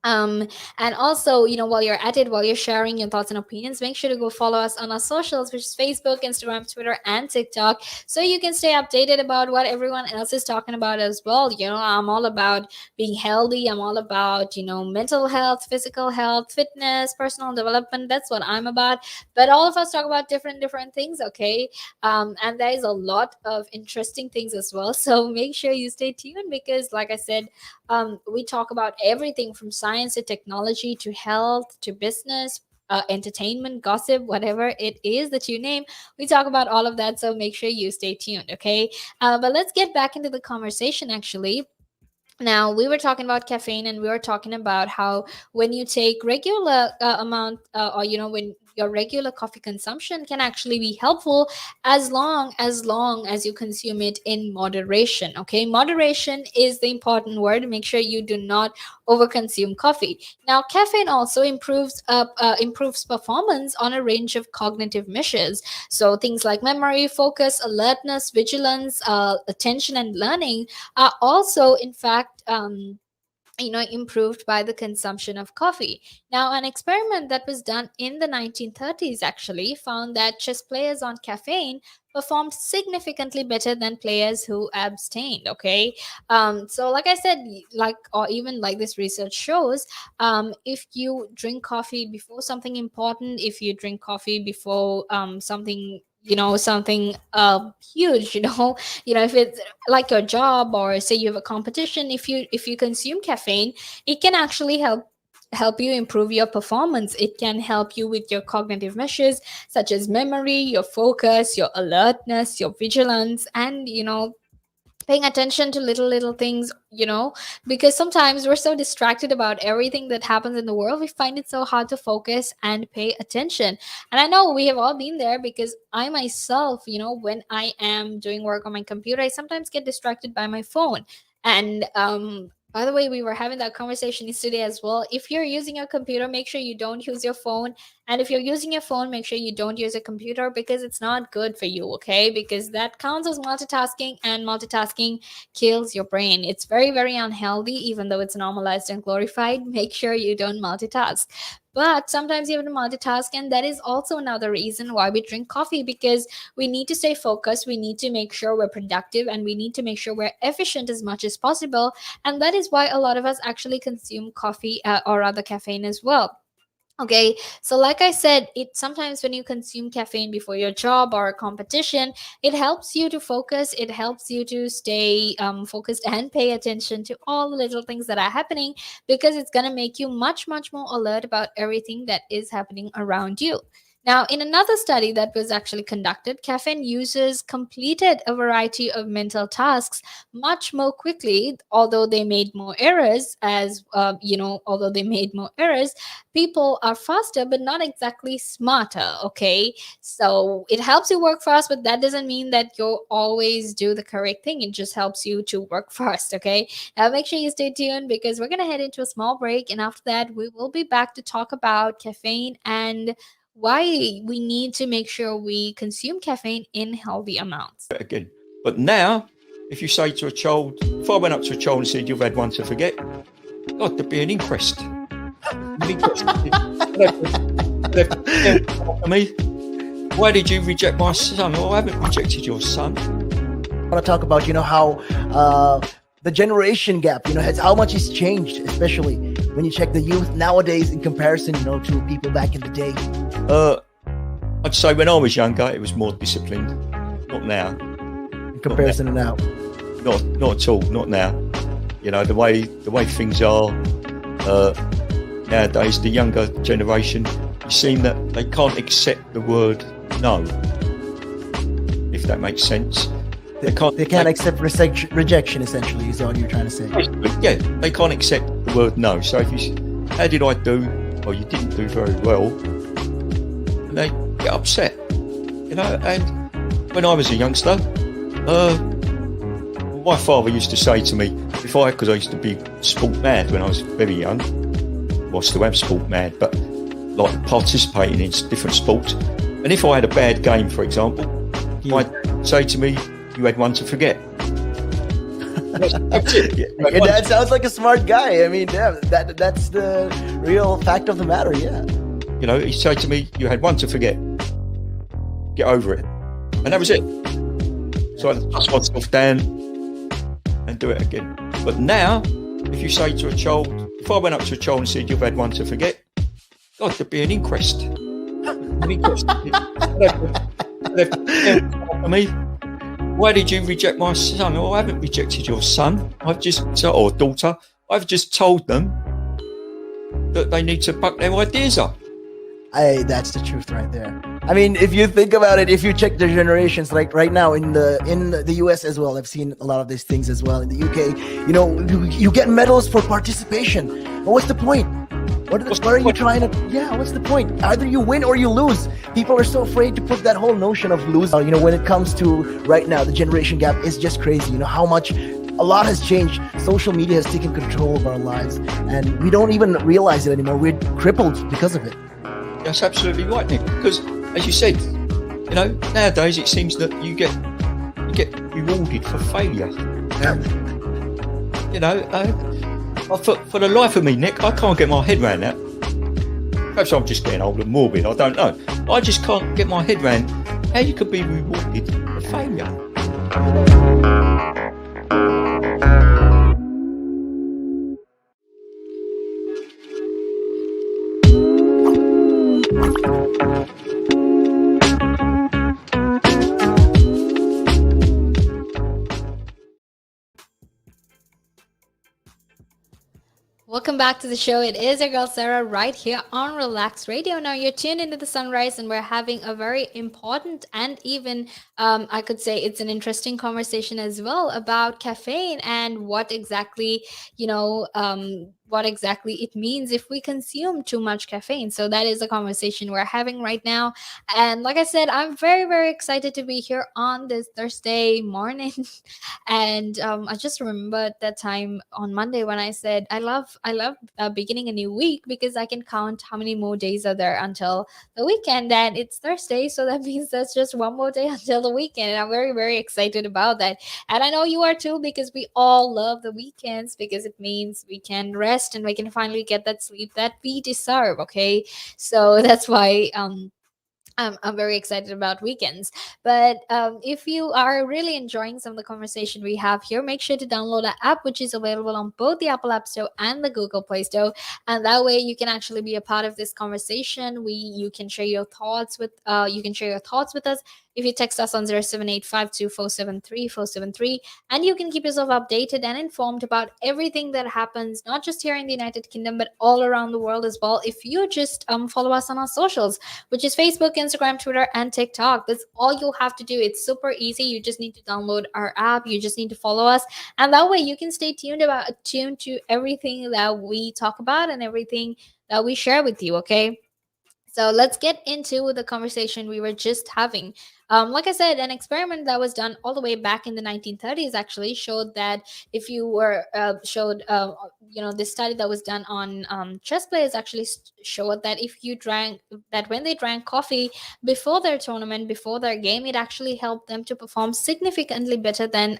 um and also, while you're at it, while you're sharing your thoughts and opinions, make sure to go follow us on our socials, which is Facebook, Instagram, Twitter, and TikTok, so you can stay updated about what everyone else is talking about as well. I'm all about being healthy, I'm all about mental health, physical health, fitness, personal development. That's what I'm about. But all of us talk about different things. Okay, and there is a lot of interesting things as well, so make sure you stay tuned, because like I said, we talk about everything from science to technology to health to business, entertainment, gossip, whatever it is that you name. We talk about all of that. So make sure you stay tuned. Okay. But let's get back into the conversation actually. Now we were talking about caffeine, and we were talking about how when you take regular amount or when your regular coffee consumption can actually be helpful, as long as you consume it in moderation. Okay, moderation is the important word. Make sure you do not overconsume coffee. Now caffeine also improves performance on a range of cognitive measures, so things like memory, focus, alertness, vigilance, attention, and learning are also in fact improved by the consumption of coffee. Now an experiment that was done in the 1930s actually found that chess players on caffeine performed significantly better than players who abstained. Okay, so like I said, like, or even like this research shows, if you drink coffee before something important, if you drink coffee before something huge, if it's like your job, or say you have a competition, if you consume caffeine, it can actually help you improve your performance. It can help you with your cognitive measures such as memory, your focus, your alertness, your vigilance, and paying attention to little things, because sometimes we're so distracted about everything that happens in the world, we find it so hard to focus and pay attention. And I know we have all been there, because I myself, when I am doing work on my computer, I sometimes get distracted by my phone. And by the way, we were having that conversation yesterday as well. If you're using your computer, make sure you don't use your phone, and if you're using your phone, make sure you don't use a computer, because it's not good for you. Okay, because that counts as multitasking, and multitasking kills your brain. It's very, very unhealthy, even though it's normalized and glorified. Make sure you don't multitask. But sometimes you have to multitask, and that is also another reason why we drink coffee, because we need to stay focused, we need to make sure we're productive, and we need to make sure we're efficient as much as possible. And that is why a lot of us actually consume coffee, or rather caffeine as well. Okay, so like I said, it sometimes when you consume caffeine before your job or a competition, it helps you to focus, it helps you to stay focused and pay attention to all the little things that are happening, because it's going to make you much, much more alert about everything that is happening around you. Now, in another study that was actually conducted, caffeine users completed a variety of mental tasks much more quickly, although they made more errors. Although they made more errors, people are faster, but not exactly smarter. Okay, so it helps you work fast, but that doesn't mean that you'll always do the correct thing. It just helps you to work fast. Okay, now make sure you stay tuned because we're gonna head into a small break, and after that, we will be back to talk about caffeine and why we need to make sure we consume caffeine in healthy amounts. Again. But now, if you say to a child, if I went up to a child and said, "You've had one to forget," God, there'd be an inquest. An inquest. I mean, why did you reject my son? Oh, I haven't rejected your son. I want to talk about, how the generation gap, has how much it's changed, especially when you check the youth nowadays in comparison, to people back in the day. I'd say when I was younger, it was more disciplined. Not now. In comparison to now. Not at all. Not now. The way things are nowadays, the younger generation, you seem that they can't accept the word no. If that makes sense. They can't accept rejection, essentially, is all you're trying to say. Yeah, they can't accept the word no. So if you how did I do? Or you didn't do very well, and they get upset. And when I was a youngster, my father used to say to me, because I used to be sport mad when I was very young, well, I still am sport mad, but like participating in different sports. And if I had a bad game, for example, he'd say to me, "You had one to forget." That's it. Yeah, that sounds like a smart guy. I mean, yeah, that's the real fact of the matter. Yeah. He'd say to me, "You had one to forget. Get over it," and that was it. So I dust myself down and do it again. But now, if you say to a child, if I went up to a child and said, "You've had one to forget," God, there'd be an inquest. An inquest. I mean, why did you reject my son? Oh, I haven't rejected your son. Or daughter. I've just told them that they need to buck their ideas up. That's the truth right there. I mean, if you think about it, if you check the generations, like right now in the US as well, I've seen a lot of these things as well. In the UK, you get medals for participation. But what's the point? What are you trying to? Yeah, what's the point? Either you win or you lose. People are so afraid to put that whole notion of losing. When it comes to right now, the generation gap is just crazy. How much a lot has changed. Social media has taken control of our lives, and we don't even realize it anymore. We're crippled because of it. That's absolutely right, Nick. Because, as you said, nowadays it seems that you get rewarded for failure. For the life of me, Nick, I can't get my head around that. Perhaps I'm just getting old and morbid. I don't know. I just can't get my head around how you could be rewarded for failure. Welcome back to the show. It is your girl Sarah right here on Relax Radio. Now you're tuned into the sunrise, and we're having a very important and even I could say it's an interesting conversation as well about caffeine and what exactly it means if we consume too much caffeine. So that is a conversation we're having right now. And like I said, I'm very, very excited to be here on this Thursday morning. And I just remembered that time on Monday when I said I love beginning a new week because I can count how many more days are there until the weekend. And it's Thursday, so that means that's just one more day until the weekend. And I'm very, very excited about that. And I know you are too, because we all love the weekends because it means we can rest and we can finally get that sleep that we deserve. Okay, so that's why I'm very excited about weekends. But if you are really enjoying some of the conversation we have here, make sure to download the app, which is available on both the Apple App Store and the Google Play Store. And that way you can actually be a part of this conversation. You can share your thoughts with us. if you text us on 07852473 and you can keep yourself updated and informed about everything that happens, not just here in the United Kingdom, but all around the world as well. If you just follow us on our socials, which is Facebook, Instagram, Twitter, and TikTok. That's all you have to do. It's super easy. You just need to download our app. You just need to follow us, and that way you can stay tuned to everything that we talk about and everything that we share with you. Okay. So let's get into the conversation we were just having. Like I said, an experiment that was done all the way back in the 1930s actually showed that if you were this study that was done on chess players actually showed that if you drank that when they drank coffee before their tournament, before their game, it actually helped them to perform significantly better than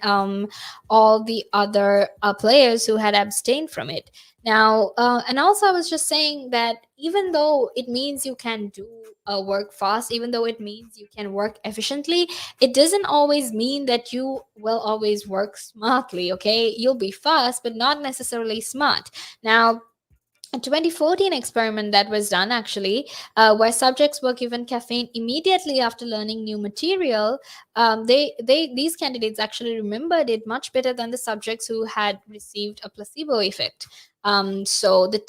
all the other players who had abstained from it. Now, and also, I was just saying that even though it means you can do work fast, even though it means you can work efficiently, it doesn't always mean that you will always work smartly. Okay, you'll be fast, but not necessarily smart. Now, a 2014 experiment that was done actually, where subjects were given caffeine immediately after learning new material. These candidates actually remembered it much better than the subjects who had received a placebo effect. So these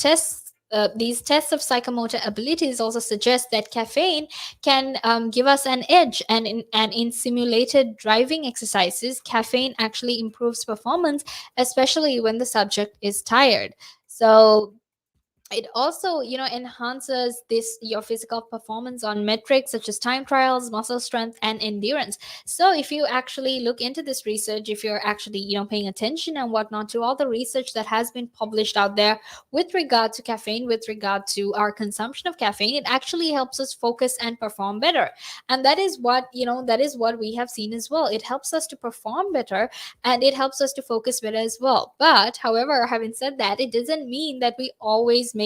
tests of psychomotor abilities also suggest that caffeine can give us an edge, and in simulated driving exercises, caffeine actually improves performance, especially when the subject is tired. So it also enhances this your physical performance on metrics such as time trials, muscle strength, and endurance. So if you actually look into this research, if you're actually paying attention and whatnot to all the research that has been published out there with regard to caffeine, with regard to our consumption of caffeine, it actually helps us focus and perform better. And that is what we have seen as well. It helps us to perform better, and it helps us to focus better as well. But however, having said that, it doesn't mean that we always make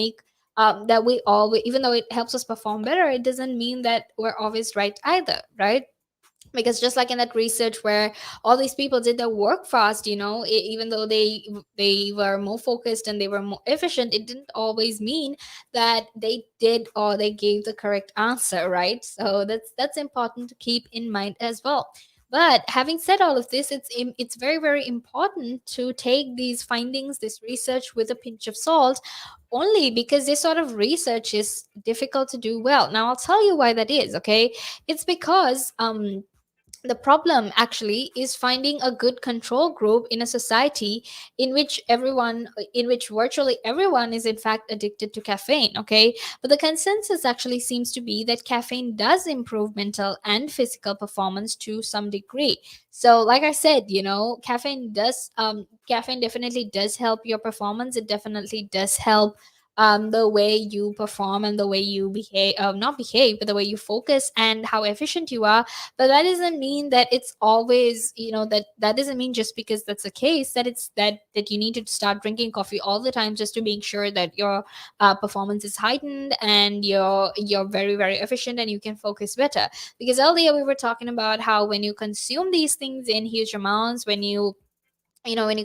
that we always even though it helps us perform better, it doesn't mean that we're always right either, right? Because just like in that research where all these people did their work fast, even though they were more focused and they were more efficient, it didn't always mean that they did or they gave the correct answer, right? So that's important to keep in mind as well. But having said all of this, it's very, very important to take these findings, this research, with a pinch of salt, only because this sort of research is difficult to do well. Now I'll tell you why that is. Okay, it's because the problem actually is finding a good control group in a society in which virtually everyone is in fact addicted to caffeine. Okay, but the consensus actually seems to be that caffeine does improve mental and physical performance to some degree. So like I said, caffeine definitely does help your performance. It definitely does help the way you perform and the way you behave, not behave, but the way you focus and how efficient you are. But that doesn't mean that it's always, that doesn't mean just because that's the case that it's that you need to start drinking coffee all the time just to make sure that your performance is heightened and you're very, very efficient and you can focus better. Because earlier we were talking about how when you consume these things in huge amounts, when you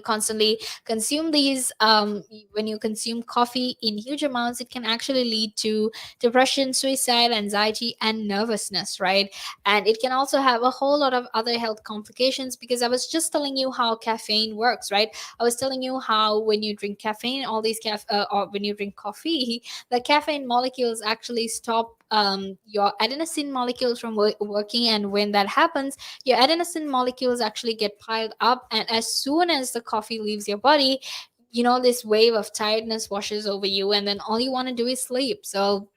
constantly consume these when you consume coffee in huge amounts, it can actually lead to depression, suicide, anxiety, and nervousness, right? And it can also have a whole lot of other health complications, because I was just telling you how caffeine works, right? I was telling you how when you drink caffeine, or when you drink coffee, the caffeine molecules actually stop your adenosine molecules from working. And when that happens, your adenosine molecules actually get piled up, and as soon as the coffee leaves your body, this wave of tiredness washes over you, and then all you want to do is sleep. So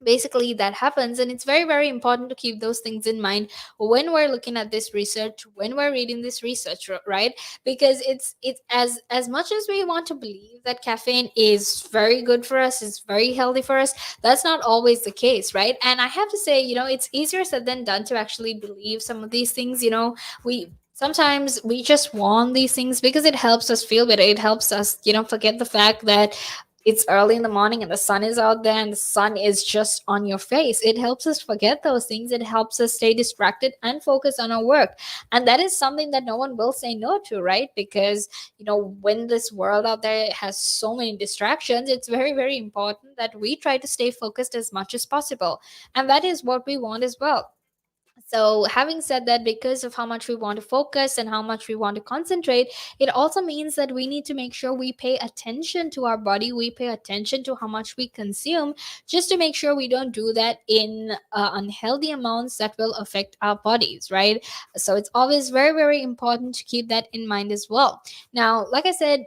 basically that happens, and it's very, very important to keep those things in mind when we're looking at this research, when we're reading this research, right? Because it's as much as we want to believe that caffeine is very good for us, is very healthy for us, that's not always the case, right? And I have to say, it's easier said than done to actually believe some of these things. We sometimes we just want these things because it helps us feel better. It helps us forget the fact that it's early in the morning and the sun is out there and the sun is just on your face. It helps us forget those things. It helps us stay distracted and focus on our work. And that is something that no one will say no to, right? Because, when this world out there has so many distractions, it's very, very important that we try to stay focused as much as possible. And that is what we want as well. So, having said that, because of how much we want to focus and how much we want to concentrate, it also means that we need to make sure we pay attention to our body, we pay attention to how much we consume, just to make sure we don't do that in unhealthy amounts that will affect our bodies, right? So, it's always very, very important to keep that in mind as well. Now, like I said,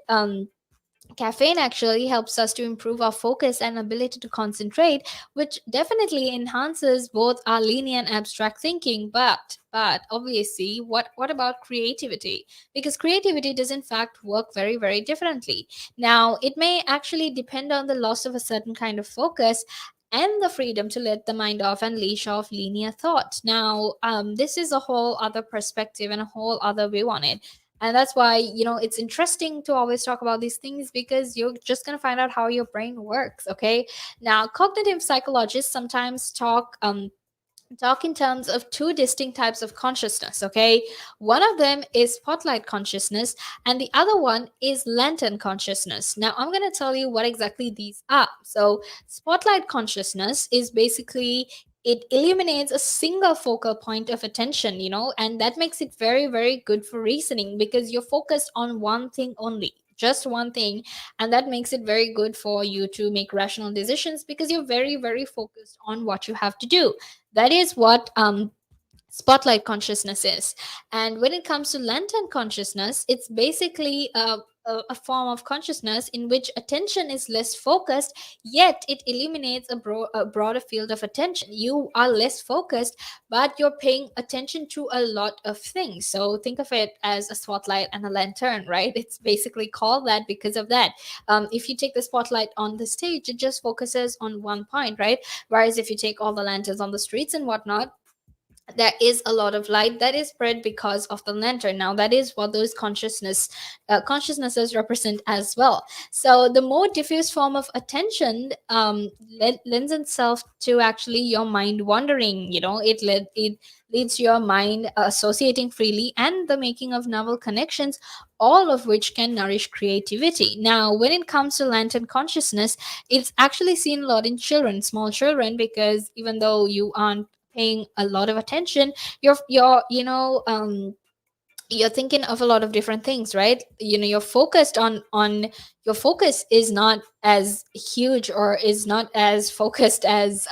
caffeine actually helps us to improve our focus and ability to concentrate, which definitely enhances both our linear and abstract thinking. But obviously, what about creativity? Because creativity does in fact work very, very differently. Now, it may actually depend on the loss of a certain kind of focus and the freedom to let the mind off and leash off linear thought. Now, this is a whole other perspective and a whole other view on it. And that's why, it's interesting to always talk about these things, because you're just going to find out how your brain works. Okay. Now, cognitive psychologists sometimes talk in terms of two distinct types of consciousness. Okay, one of them is spotlight consciousness and the other one is lantern consciousness. Now, I'm going to tell you what exactly these are. So, spotlight consciousness is basically, it illuminates a single focal point of attention, and that makes it very, very good for reasoning, because you're focused on one thing only, just one thing. And that makes it very good for you to make rational decisions, because you're very, very focused on what you have to do. That is what spotlight consciousness is. And when it comes to lantern consciousness, it's basically a form of consciousness in which attention is less focused, yet it eliminates a broader field of attention. You are less focused, but you're paying attention to a lot of things. So think of it as a spotlight and a lantern, right? It's basically called that because of that. If you take the spotlight on the stage, it just focuses on one point, right? Whereas if you take all the lanterns on the streets and whatnot, there is a lot of light that is spread because of the lantern. Now, that is what those consciousnesses represent as well. So the more diffuse form of attention lends itself to actually your mind wandering. It leads your mind associating freely and the making of novel connections, all of which can nourish creativity. Now, when it comes to lantern consciousness, it's actually seen a lot in children, small children, because even though you aren't paying a lot of attention, you're thinking of a lot of different things, right? You're focused on your focus is not as huge or is not as focused as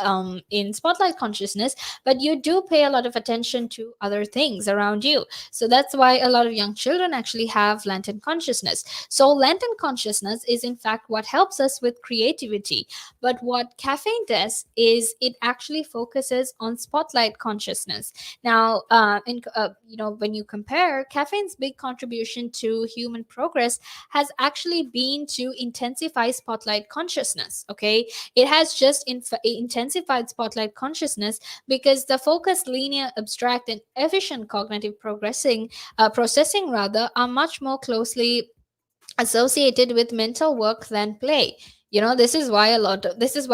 in spotlight consciousness, but you do pay a lot of attention to other things around you. So that's why a lot of young children actually have lantern consciousness. So lantern consciousness is in fact what helps us with creativity. But what caffeine does is it actually focuses on spotlight consciousness. Now, when you compare, caffeine's big contribution to human progress has actually been to intensify spotlight consciousness. Okay, it has just intensified spotlight consciousness, because the focused, linear, abstract, and efficient cognitive processing rather are much more closely associated with mental work than play. This is why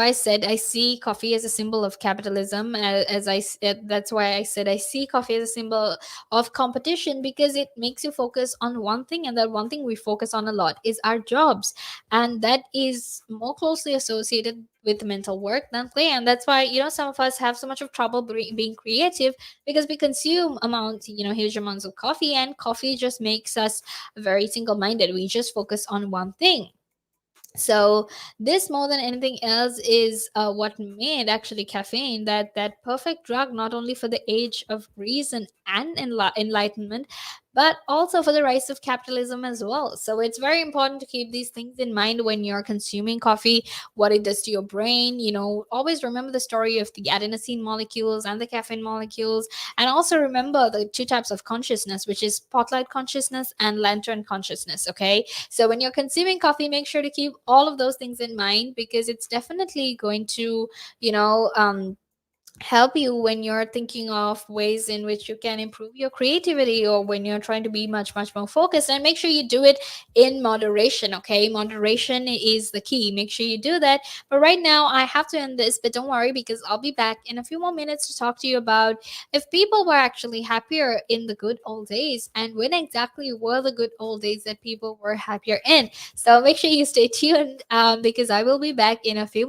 I said I see coffee as a symbol of capitalism. That's why I said I see coffee as a symbol of competition, because it makes you focus on one thing, and that one thing we focus on a lot is our jobs, and that is more closely associated with mental work than play. And that's why some of us have so much of trouble being creative, because we consume huge amounts of coffee, and coffee just makes us very single minded. We just focus on one thing. So this, more than anything else, is what made actually caffeine that perfect drug, not only for the age of reason and enlightenment, but also for the rise of capitalism as well. So it's very important to keep these things in mind when you're consuming coffee, what it does to your brain. Always remember the story of the adenosine molecules and the caffeine molecules, and also remember the two types of consciousness, which is spotlight consciousness and lantern consciousness. Okay, so when you're consuming coffee, make sure to keep all of those things in mind, because it's definitely going to, help you when you're thinking of ways in which you can improve your creativity, or when you're trying to be much, much more focused. And make sure you do it in moderation. Okay, moderation is the key. Make sure you do that. But right now I have to end this, but don't worry, because I'll be back in a few more minutes to talk to you about if people were actually happier in the good old days, and when exactly were the good old days that people were happier in. So make sure you stay tuned, because I will be back in a few